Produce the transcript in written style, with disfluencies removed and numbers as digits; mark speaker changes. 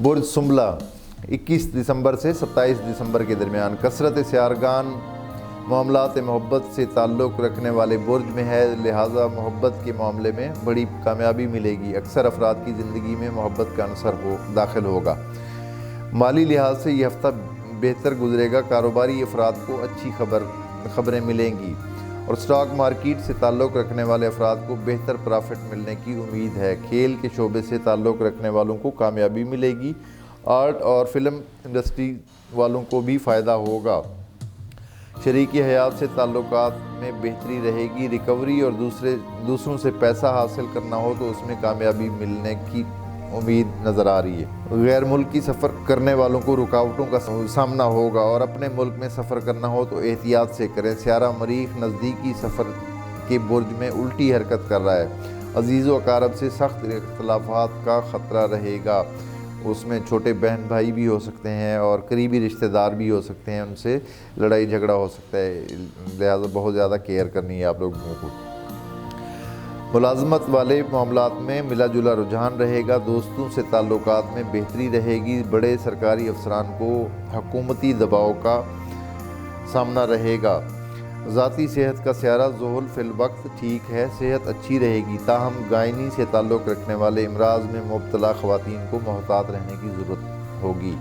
Speaker 1: برج سنبلہ 21 دسمبر سے 27 دسمبر کے درمیان کثرت سیارگان معاملات محبت سے تعلق رکھنے والے برج میں ہے، لہٰذا محبت کے معاملے میں بڑی کامیابی ملے گی۔ اکثر افراد کی زندگی میں محبت کا عنصر داخل ہوگا۔ مالی لحاظ سے یہ ہفتہ بہتر گزرے گا، کاروباری افراد کو اچھی خبریں ملیں گی اور اسٹاک مارکیٹ سے تعلق رکھنے والے افراد کو بہتر پرافٹ ملنے کی امید ہے۔ کھیل کے شعبے سے تعلق رکھنے والوں کو کامیابی ملے گی۔ آرٹ اور فلم انڈسٹری والوں کو بھی فائدہ ہوگا۔ شریک حیات سے تعلقات میں بہتری رہے گی۔ ریکوری اور دوسروں سے پیسہ حاصل کرنا ہو تو اس میں کامیابی ملنے کی امید نظر آ رہی ہے۔ غیر ملکی سفر کرنے والوں کو رکاوٹوں کا سامنا ہوگا اور اپنے ملک میں سفر کرنا ہو تو احتیاط سے کریں۔ سیارہ مریخ نزدیکی سفر کے برج میں الٹی حرکت کر رہا ہے۔ عزیز و اقارب سے سخت اختلافات کا خطرہ رہے گا، اس میں چھوٹے بہن بھائی بھی ہو سکتے ہیں اور قریبی رشتہ دار بھی ہو سکتے ہیں، ان سے لڑائی جھگڑا ہو سکتا ہے، لہٰذا بہت زیادہ کیئر کرنی ہے آپ لوگوں کو۔ ملازمت والے معاملات میں ملا جلا رجحان رہے گا، دوستوں سے تعلقات میں بہتری رہے گی۔ بڑے سرکاری افسران کو حکومتی دباؤ کا سامنا رہے گا۔ ذاتی صحت کا سیارہ ذوحل فی الوقت ٹھیک ہے، صحت اچھی رہے گی، تاہم گائنی سے تعلق رکھنے والے امراض میں مبتلا خواتین کو محتاط رہنے کی ضرورت ہوگی۔